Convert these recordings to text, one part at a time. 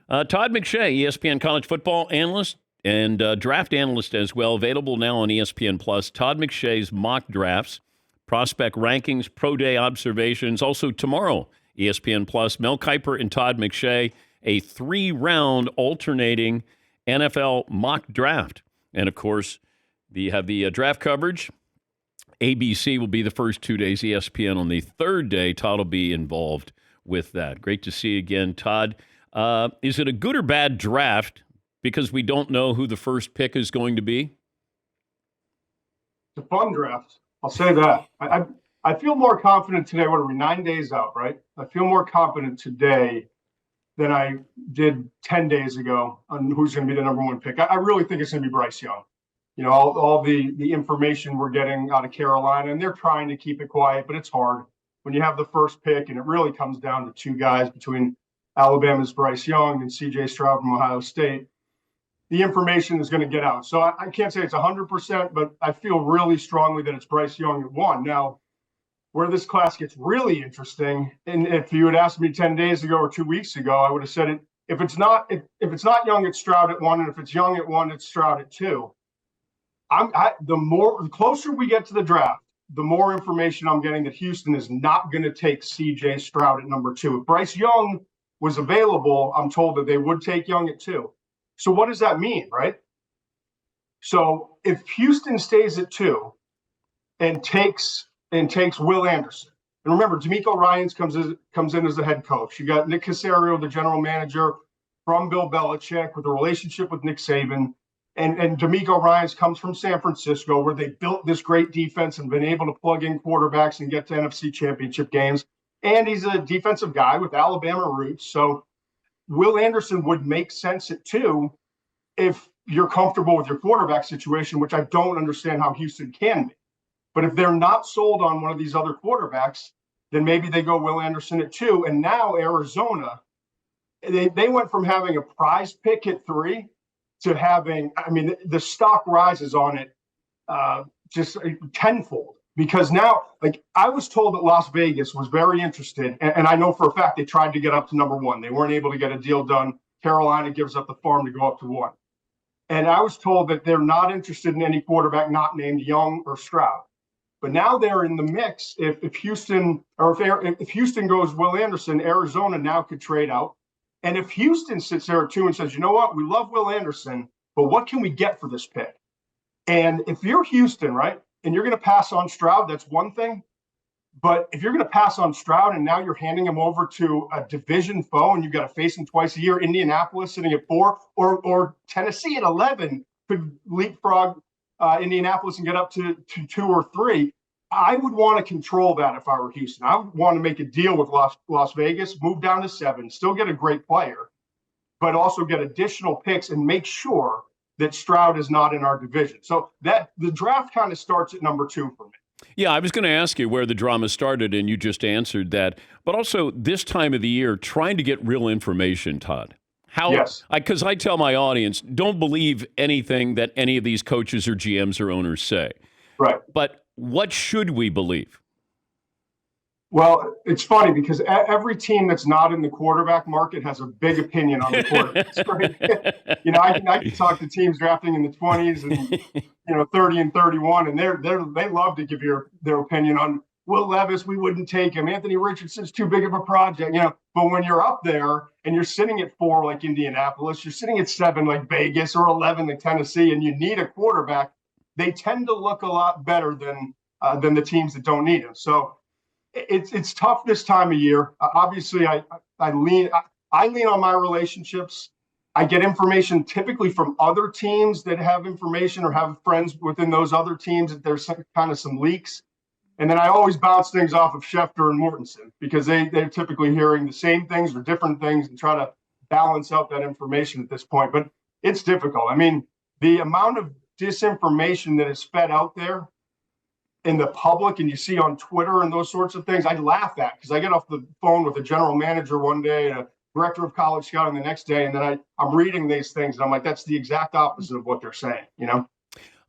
Todd McShay, ESPN college football analyst and draft analyst as well, available now on ESPN Plus. Todd McShay's mock drafts, prospect rankings, pro day observations. Also tomorrow, ESPN Plus, Mel Kiper and Todd McShay, a 3-round alternating NFL mock draft. And of course, you have the draft coverage. ABC will be the first 2 days, ESPN on the third day. Todd will be involved with that. Great to see you again, Todd. Is it a good or bad draft because we don't know who the first pick is going to be? It's a fun draft. I'll say that. I feel more confident today. What are we, 9 days out, right? I feel more confident today than I did 10 days ago on who's going to be the number one pick. I really think it's going to be Bryce Young. You know, all the information we're getting out of Carolina, and they're trying to keep it quiet, but it's hard when you have the first pick, and it really comes down to two guys between Alabama's Bryce Young and C.J. Stroud from Ohio State. The information is going to get out. So I can't say it's 100%, but I feel really strongly that it's Bryce Young at 1. Now, where this class gets really interesting, and if you had asked me 10 days ago or 2 weeks ago, I would have said it. If it's not Young, it's Stroud at 1, and if it's Young at 1, it's Stroud at 2. The closer we get to the draft, the more information I'm getting that Houston is not going to take C.J. Stroud at number 2. If Bryce Young was available, I'm told that they would take Young at 2. So what does that mean, right? So if Houston stays at 2 and takes Will Anderson, and remember, D'Amico Ryans comes in as the head coach. You got Nick Caserio, the general manager from Bill Belichick, with a relationship with Nick Saban. And D'Amico Ryans comes from San Francisco, where they built this great defense and been able to plug in quarterbacks and get to NFC championship games. And he's a defensive guy with Alabama roots. So Will Anderson would make sense at 2 if you're comfortable with your quarterback situation, which I don't understand how Houston can be. But if they're not sold on one of these other quarterbacks, then maybe they go Will Anderson at 2. And now Arizona, they went from having a prize pick at 3 to having, I mean, the stock rises on it just tenfold, because now, like, I was told that Las Vegas was very interested, and I know for a fact they tried to get up to number 1. They weren't able to get a deal done. Carolina gives up the farm to go up to 1. And I was told that they're not interested in any quarterback not named Young or Stroud. But now they're in the mix. If Houston goes Will Anderson, Arizona now could trade out. And if Houston sits there at 2 and says, you know what, we love Will Anderson, but what can we get for this pick? And if you're Houston, right, and you're going to pass on Stroud, that's one thing. But if you're going to pass on Stroud and now you're handing him over to a division foe and you've got to face him twice a year, Indianapolis sitting at 4, or Tennessee at 11 could leapfrog Indianapolis and get up to 2 or 3. I would want to control that if I were Houston. I would want to make a deal with Las Vegas, move down to 7, still get a great player, but also get additional picks and make sure that Stroud is not in our division. So that the draft kind of starts at number 2 for me. Yeah, I was going to ask you where the drama started, and you just answered that. But also this time of the year, trying to get real information, Todd. Yes. Because I tell my audience, don't believe anything that any of these coaches or GMs or owners say. Right. But what should we believe? Well, it's funny because every team that's not in the quarterback market has a big opinion on the quarterback. You know, I can talk to teams drafting in the 20s and 30 and 31, and they love to give their opinion on Will Levis. We wouldn't take him. Anthony Richardson's too big of a project, you know. But when you're up there and you're sitting at 4 like Indianapolis, you're sitting at 7 like Vegas, or 11 like Tennessee, and you need a quarterback, they tend to look a lot better than the teams that don't need him. So it's tough this time of year. Obviously, I lean on my relationships. I get information typically from other teams that have information or have friends within those other teams that there's kind of some leaks. And then I always bounce things off of Schefter and Mortensen because they're typically hearing the same things or different things and try to balance out that information at this point. But it's difficult. I mean, the amount of disinformation that is fed out there in the public, and you see on Twitter and those sorts of things, I laugh at, because I get off the phone with a general manager one day and a director of college scouting the next day, and then I'm reading these things, and I'm like, that's the exact opposite of what they're saying, you know?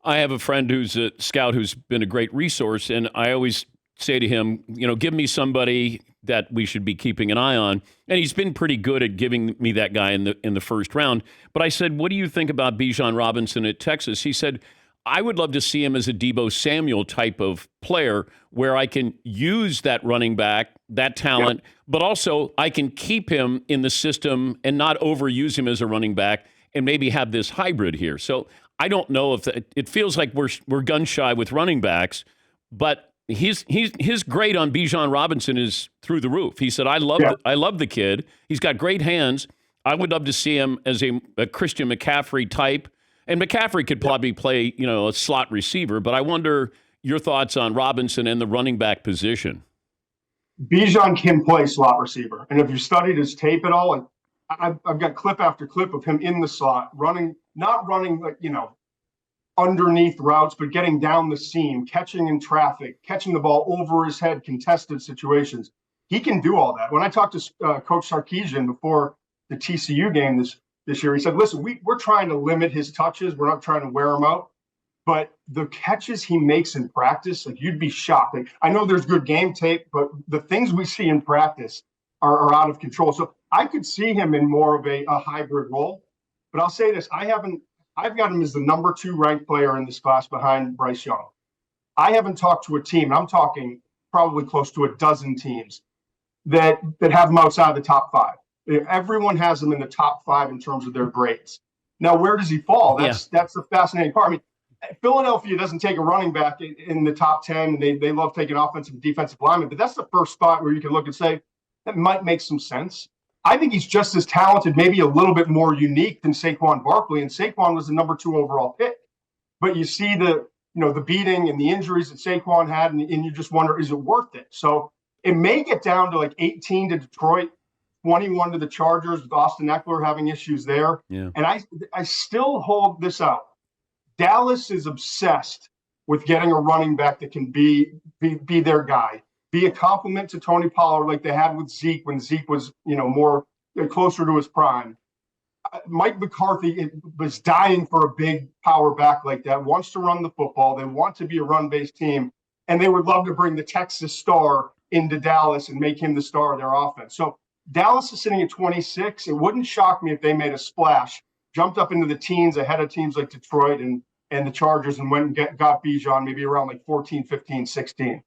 I have a friend who's a scout who's been a great resource, and I always say to him, give me somebody that we should be keeping an eye on. And he's been pretty good at giving me that guy in the first round. But I said, what do you think about Bijan Robinson at Texas? He said, I would love to see him as a Deebo Samuel type of player where I can use that running back, that talent, but also I can keep him in the system and not overuse him as a running back and maybe have this hybrid here. So I don't know if it feels like we're gun shy with running backs, but his grade on Bijan Robinson is through the roof. He said, I love the kid. He's got great hands. I would love to see him as a Christian McCaffrey type. And McCaffrey could probably play, a slot receiver, but I wonder your thoughts on Robinson and the running back position. Bijan can play slot receiver. And if you studied his tape at all, and I've got clip after clip of him in the slot, not running like, underneath routes, but getting down the seam, catching in traffic, catching the ball over his head, contested situations. He can do all that. When I talked to Coach Sarkisian before the TCU game this year, he said, listen, we're trying to limit his touches. We're not trying to wear him out. But the catches he makes in practice, like you'd be shocked. Like, I know there's good game tape, but the things we see in practice are out of control. So I could see him in more of a hybrid role. But I'll say this, I've got him as the number 2 ranked player in this class behind Bryce Young. I haven't talked to a team, and I'm talking probably close to a dozen teams that have him outside the top 5. Everyone has him in the top 5 in terms of their grades. Now, where does he fall? That's the fascinating part. I mean, Philadelphia doesn't take a running back in the top 10. They love taking offensive and defensive linemen, but that's the first spot where you can look and say, that might make some sense. I think he's just as talented, maybe a little bit more unique than Saquon Barkley, and Saquon was the number 2 overall pick. But you see the beating and the injuries that Saquon had, and you just wonder, is it worth it? So it may get down to like 18 to Detroit, 21 to the Chargers with Austin Eckler having issues there. Yeah. And I still hold this out. Dallas is obsessed with getting a running back that can be their guy, be a compliment to Tony Pollard like they had with Zeke when Zeke was, more closer to his prime. Mike McCarthy was dying for a big power back like that, wants to run the football. They want to be a run-based team, and they would love to bring the Texas star into Dallas and make him the star of their offense. So Dallas is sitting at 26. It wouldn't shock me if they made a splash, jumped up into the teens ahead of teams like Detroit and the Chargers and went and got Bijan maybe around like 14, 15, 16.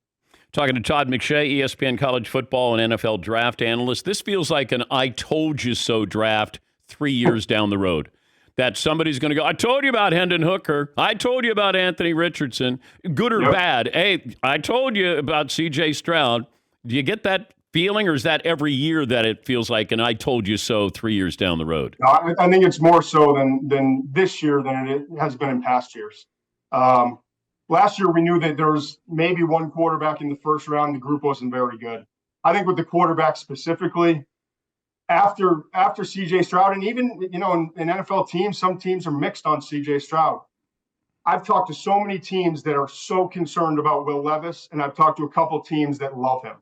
Talking to Todd McShay, ESPN college football and NFL draft analyst. This feels like an I told you so draft 3 years down the road. That somebody's going to go, I told you about Hendon Hooker. I told you about Anthony Richardson. Good or bad. Hey, I told you about C.J. Stroud. Do you get that feeling, or is that every year that it feels like an I told you so 3 years down the road? No, I think it's more so than this year than it has been in past years. Last year, we knew that there was maybe one quarterback in the first round. The group wasn't very good. I think with the quarterback specifically, after C.J. Stroud, and even, in NFL teams, some teams are mixed on C.J. Stroud. I've talked to so many teams that are so concerned about Will Levis, and I've talked to a couple teams that love him.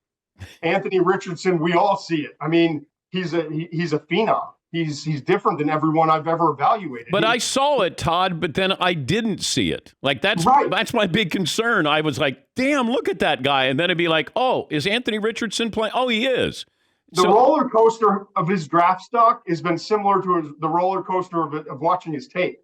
Anthony Richardson, we all see it. I mean, he's a phenom. He's different than everyone I've ever evaluated. But I saw it, Todd, but then I didn't see it. Like, that's my big concern. I was like, damn, look at that guy. And then it'd be like, oh, is Anthony Richardson playing? Oh, he is. The roller coaster of his draft stock has been similar to the roller coaster of watching his tape.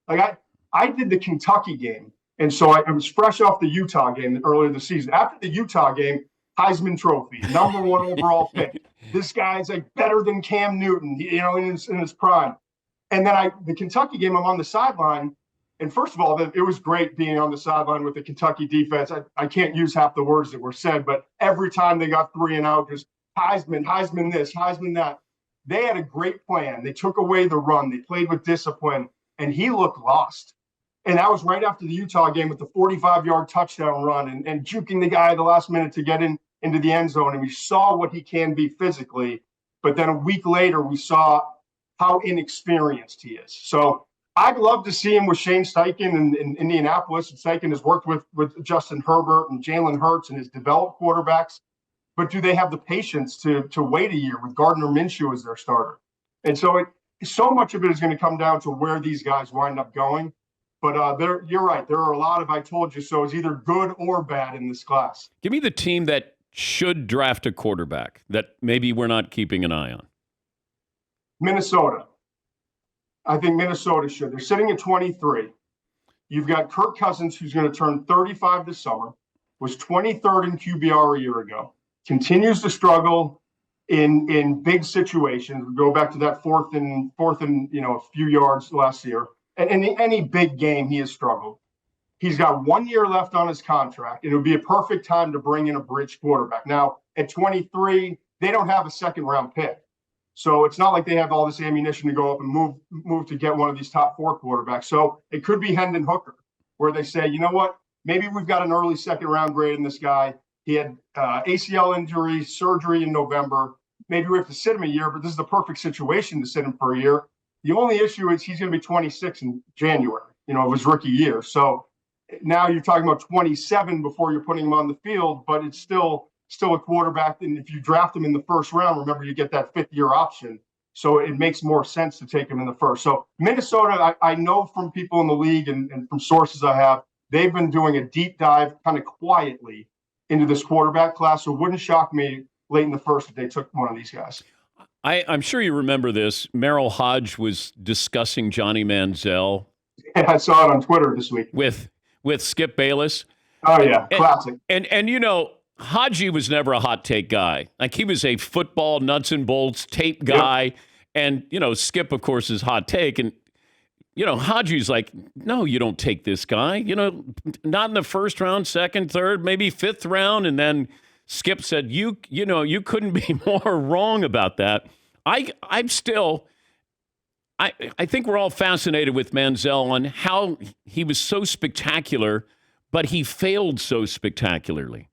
Like, I did the Kentucky game, and so I was fresh off the Utah game earlier this season. After the Utah game, Heisman Trophy, number 1 overall pick. This guy's like better than Cam Newton, in his prime. And then the Kentucky game, I'm on the sideline. And first of all, it was great being on the sideline with the Kentucky defense. I can't use half the words that were said, but every time they got 3 and out, just Heisman this, Heisman that. They had a great plan. They took away the run. They played with discipline, and he looked lost. And that was right after the Utah game with the 45-yard touchdown run and juking the guy at the last minute to get into the end zone. And we saw what he can be physically. But then a week later, we saw how inexperienced he is. So I'd love to see him with Shane Steichen in Indianapolis. Steichen has worked with Justin Herbert and Jalen Hurts and has developed quarterbacks. But do they have the patience to wait a year with Gardner Minshew as their starter? And so so much of it is going to come down to where these guys wind up going. But you're right. There are a lot of I told you so is either good or bad in this class. Give me the team that should draft a quarterback that maybe we're not keeping an eye on. Minnesota. I think Minnesota should. They're sitting at 23. You've got Kirk Cousins, who's going to turn 35 this summer, was 23rd in QBR a year ago, continues to struggle in big situations. We go back to that fourth and a few yards last year. And in any big game, he has struggled. He's got 1 year left on his contract, and it would be a perfect time to bring in a bridge quarterback. Now, at 23, they don't have a second-round pick. So it's not like they have all this ammunition to go up and move to get one of these top 4 quarterbacks. So it could be Hendon Hooker, where they say, you know what, maybe we've got an early second-round grade in this guy. He had ACL injury, surgery in November. Maybe we have to sit him a year, but this is the perfect situation to sit him for a year. The only issue is he's going to be 26 in January, of his rookie year. So now you're talking about 27 before you're putting him on the field, but it's still a quarterback. And if you draft him in the first round, remember you get that 5th-year option. So it makes more sense to take him in the first. So Minnesota, I know from people in the league and from sources I have, they've been doing a deep dive kind of quietly into this quarterback class. So it wouldn't shock me late in the first if they took one of these guys. I'm sure you remember this. Merrill Hodge was discussing Johnny Manziel. I saw it on Twitter this week. With Skip Bayless. Oh, yeah. Classic. And Haji was never a hot take guy. Like, he was a football nuts and bolts tape guy. Yep. And, Skip, of course, is hot take. And, Haji's like, no, you don't take this guy. Not in the first round, second, third, maybe 5th round. And then Skip said, you couldn't be more wrong about that. I think we're all fascinated with Manziel on how he was so spectacular, but he failed so spectacularly.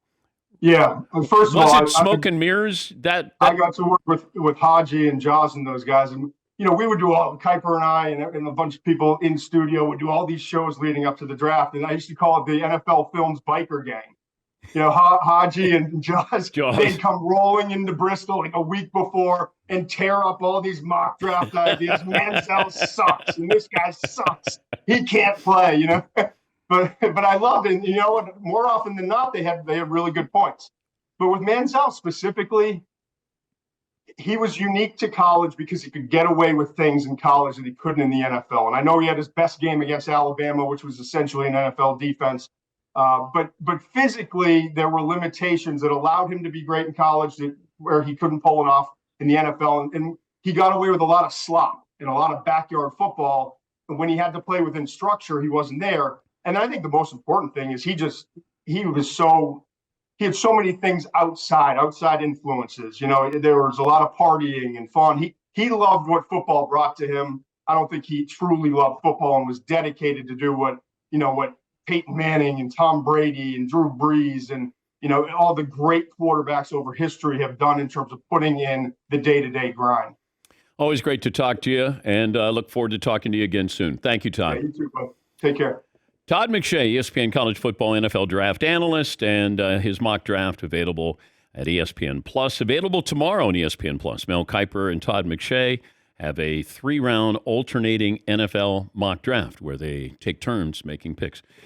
Yeah. First of all, smoke and mirrors? I got to work with Haji and Jaws and those guys. And, we would do Kuiper and I and a bunch of people in studio would do all these shows leading up to the draft. And I used to call it the NFL Films Biker Gang. Haji and Jaws, they'd come rolling into Bristol like a week before and tear up all these mock draft ideas. Manziel sucks, and this guy sucks. He can't play, But I love it. And more often than not, they have really good points. But with Manziel specifically, he was unique to college because he could get away with things in college that he couldn't in the NFL. And I know he had his best game against Alabama, which was essentially an NFL defense. But physically, there were limitations that allowed him to be great in college where he couldn't pull it off in the NFL. And he got away with a lot of slop and a lot of backyard football. And when he had to play within structure, he wasn't there. And I think the most important thing is he had so many things outside influences. There was a lot of partying and fun. He loved what football brought to him. I don't think he truly loved football and was dedicated to do what Peyton Manning and Tom Brady and Drew Brees and, all the great quarterbacks over history have done in terms of putting in the day-to-day grind. Always great to talk to you, and look forward to talking to you again soon. Thank you, Todd. Yeah, you too, bud. Take care. Todd McShay, ESPN College Football NFL Draft Analyst, and his mock draft available at ESPN Plus. Available tomorrow on ESPN Plus. Mel Kiper and Todd McShay have a 3-round alternating NFL mock draft where they take turns making picks.